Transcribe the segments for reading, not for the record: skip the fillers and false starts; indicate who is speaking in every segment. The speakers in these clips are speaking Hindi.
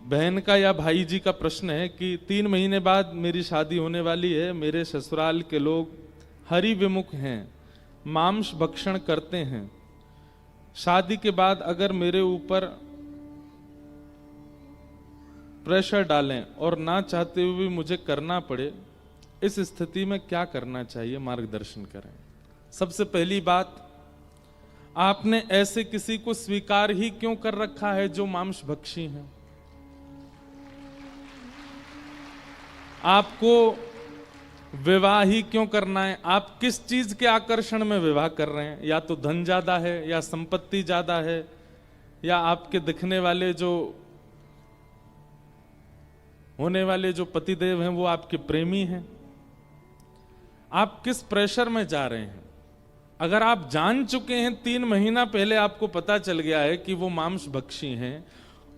Speaker 1: बहन का या भाई जी का प्रश्न है कि 3 महीने बाद मेरी शादी होने वाली है, मेरे ससुराल के लोग हरि विमुख हैं, मांस भक्षण करते हैं। शादी के बाद अगर मेरे ऊपर प्रेशर डालें और ना चाहते हुए भी मुझे करना पड़े, इस स्थिति में क्या करना चाहिए, मार्गदर्शन करें। सबसे पहली बात, आपने ऐसे किसी को स्वीकार ही क्यों कर रखा है जो मांस भक्षी हैं? आपको विवाह ही क्यों करना है? आप किस चीज के आकर्षण में विवाह कर रहे हैं? या तो धन ज्यादा है, या संपत्ति ज्यादा है, या आपके दिखने वाले जो होने वाले जो पतिदेव हैं वो आपके प्रेमी हैं। आप किस प्रेशर में जा रहे हैं? अगर आप जान चुके हैं, 3 महीना पहले आपको पता चल गया है कि वो मांस भक्षी हैं,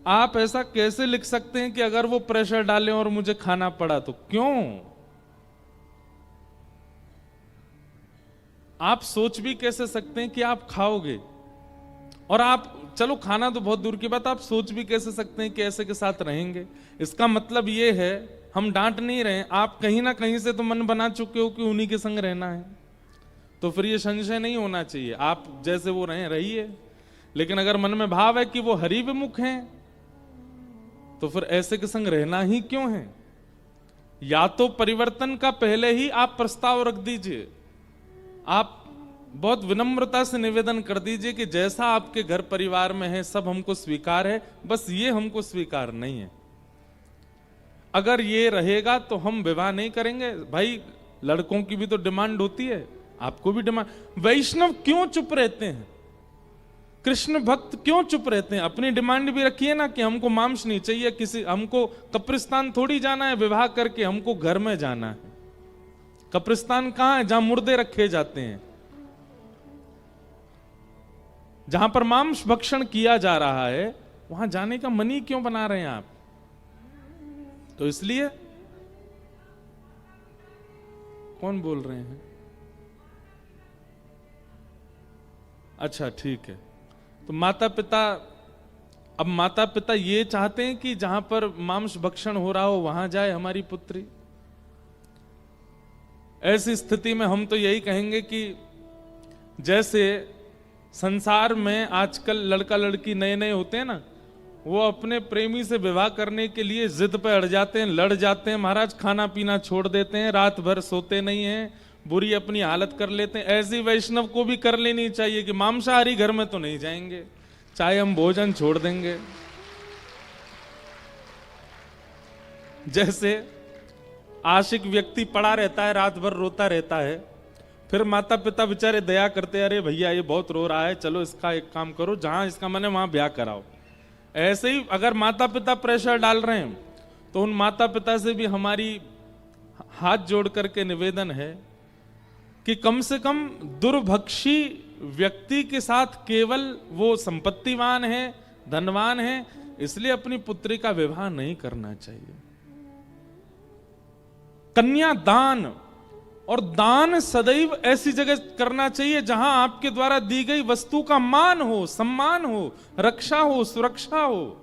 Speaker 1: आप ऐसा कैसे लिख सकते हैं कि अगर वो प्रेशर डालें और मुझे खाना पड़ा तो? क्यों? आप सोच भी कैसे सकते हैं कि आप खाओगे? और आप, चलो खाना तो बहुत दूर की बात, आप सोच भी कैसे सकते हैं कि ऐसे के साथ रहेंगे? इसका मतलब ये है, हम डांट नहीं रहे हैं, आप कहीं ना कहीं से तो मन बना चुके हो कि उन्हीं के संग रहना है। तो फिर ये संशय नहीं होना चाहिए, आप जैसे वो रहें रहिए। लेकिन अगर मन में भाव है कि वो हरि विमुख हैं, तो फिर ऐसे के संग रहना ही क्यों है? या तो परिवर्तन का पहले ही आप प्रस्ताव रख दीजिए, आप बहुत विनम्रता से निवेदन कर दीजिए कि जैसा आपके घर परिवार में है सब हमको स्वीकार है, बस ये हमको स्वीकार नहीं है। अगर ये रहेगा तो हम विवाह नहीं करेंगे। भाई, लड़कों की भी तो डिमांड होती है, आपको भी डिमांड। वैष्णव क्यों चुप रहते हैं? कृष्ण भक्त क्यों चुप रहते हैं? अपनी डिमांड भी रखिए ना कि हमको मांस नहीं चाहिए, किसी हमको कब्रिस्तान थोड़ी जाना है विवाह करके, हमको घर में जाना है। कब्रिस्तान कहां है? जहां मुर्दे रखे जाते हैं, जहां पर मांस भक्षण किया जा रहा है, वहां जाने का मन ही क्यों बना रहे हैं आप? तो इसलिए कौन बोल रहे हैं? अच्छा, ठीक है। तो माता पिता, अब माता पिता ये चाहते हैं कि जहां पर मांस भक्षण हो रहा हो वहां जाए हमारी पुत्री। ऐसी स्थिति में हम तो यही कहेंगे कि जैसे संसार में आजकल लड़का लड़की नए नए होते हैं ना, वो अपने प्रेमी से विवाह करने के लिए जिद पे अड़ जाते हैं, लड़ जाते हैं महाराज, खाना पीना छोड़ देते हैं, रात भर सोते नहीं हैं, बुरी अपनी हालत कर लेते हैं। ऐसी वैष्णव को भी कर लेनी चाहिए कि मांसाहारी घर में तो नहीं जाएंगे, चाहे हम भोजन छोड़ देंगे। जैसे आशिक व्यक्ति पड़ा रहता है, रात भर रोता रहता है, फिर माता पिता बेचारे दया करते हैं, अरे भैया ये बहुत रो रहा है, चलो इसका एक काम करो, जहां इसका मन है वहां ब्याह कराओ। ऐसे ही अगर माता पिता प्रेशर डाल रहे हैं तो उन माता पिता से भी हमारी हाथ जोड़ करके निवेदन है कि कम से कम दुर्भक्षी व्यक्ति के साथ केवल वो संपत्तिवान है, धनवान है, इसलिए अपनी पुत्री का विवाह नहीं करना चाहिए। कन्या दान, और दान सदैव ऐसी जगह करना चाहिए जहां आपके द्वारा दी गई वस्तु का मान हो, सम्मान हो, रक्षा हो, सुरक्षा हो।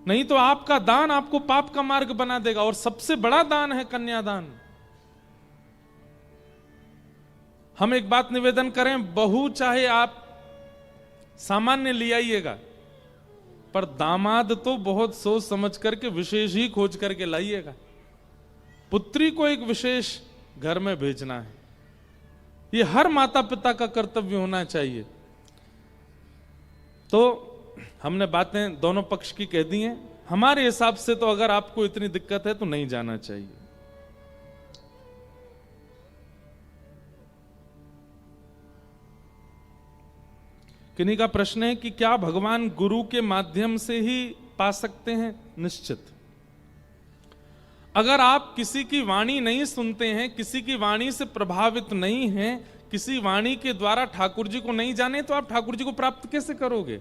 Speaker 1: नहीं तो आपका दान आपको पाप का मार्ग बना देगा। और सबसे बड़ा दान है कन्यादान। हम एक बात निवेदन करें, बहू चाहे आप सामान्य ले आइएगा, पर दामाद तो बहुत सोच समझ करके विशेष ही खोज करके लाइएगा। पुत्री को एक विशेष घर में भेजना है, ये हर माता पिता का कर्तव्य होना चाहिए। तो हमने बातें दोनों पक्ष की कह दी हैं। हमारे हिसाब से तो अगर आपको इतनी दिक्कत है तो नहीं जाना चाहिए। किन्हीं का प्रश्न है कि क्या भगवान गुरु के माध्यम से ही पा सकते हैं? निश्चित। अगर आप किसी की वाणी नहीं सुनते हैं, किसी की वाणी से प्रभावित नहीं हैं, किसी वाणी के द्वारा ठाकुर जी को नहीं जाने, तो आप ठाकुर जी को प्राप्त कैसे करोगे?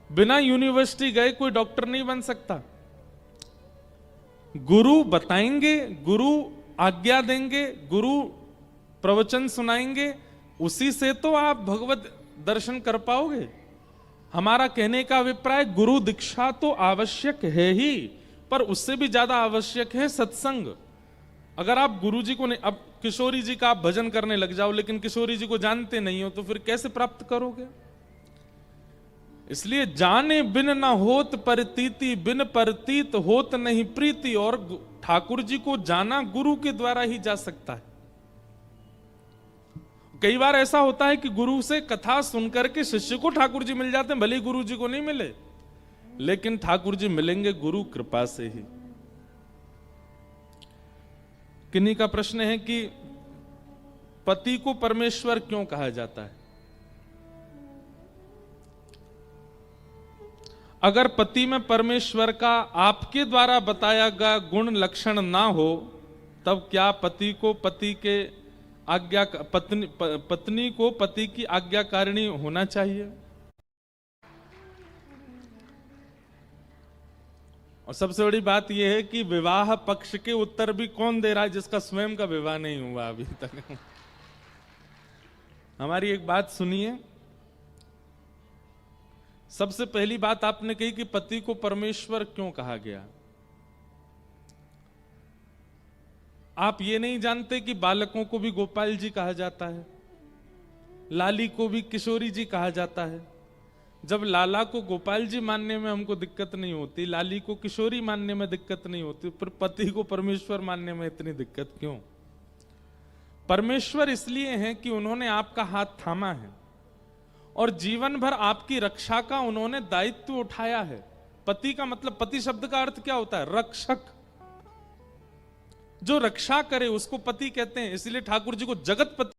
Speaker 1: बिना यूनिवर्सिटी गए कोई डॉक्टर नहीं बन सकता। गुरु बताएंगे, गुरु आज्ञा देंगे, गुरु प्रवचन सुनाएंगे, उसी से तो आप भगवत दर्शन कर पाओगे। हमारा कहने का अभिप्राय गुरु दीक्षा तो आवश्यक है ही, पर उससे भी ज्यादा आवश्यक है सत्संग। अगर आप गुरु जी को नहीं, अब किशोरी जी का आप भजन करने लग जाओ लेकिन किशोरी जी को जानते नहीं हो तो फिर कैसे प्राप्त करोगे? इसलिए जाने बिन ना होत परतीति, बिन परतीत होत नहीं प्रीति। और ठाकुर जी को जाना गुरु के द्वारा ही जा सकता है। कई बार ऐसा होता है कि गुरु से कथा सुनकर के शिष्य को ठाकुर जी मिल जाते हैं, भले गुरु जी को नहीं मिले, लेकिन ठाकुर जी मिलेंगे गुरु कृपा से ही। किन्हीं का प्रश्न है कि पति को परमेश्वर क्यों कहा जाता है? अगर पति में परमेश्वर का आपके द्वारा बताया गया गुण लक्षण ना हो, तब क्या पति को पति के आज्ञा, पत्नी को पति की आज्ञाकारिणी होना चाहिए? और सबसे बड़ी बात यह है कि विवाह पक्ष के उत्तर भी कौन दे रहा है जिसका स्वयं का विवाह नहीं हुआ अभी तक। हमारी एक बात सुनिए। सबसे पहली बात आपने कही कि पति को परमेश्वर क्यों कहा गया। आप ये नहीं जानते कि बालकों को भी गोपाल जी कहा जाता है, लाली को भी किशोरी जी कहा जाता है। जब लाला को गोपाल जी मानने में हमको दिक्कत नहीं होती, लाली को किशोरी मानने में दिक्कत नहीं होती, फिर पति को परमेश्वर मानने में इतनी दिक्कत क्यों? परमेश्वर इसलिए है कि उन्होंने आपका हाथ थामा है और जीवन भर आपकी रक्षा का उन्होंने दायित्व उठाया है। पति का मतलब, पति शब्द का अर्थ क्या होता है? रक्षक। जो रक्षा करे उसको पति कहते हैं। इसलिए ठाकुर जी को जगत पति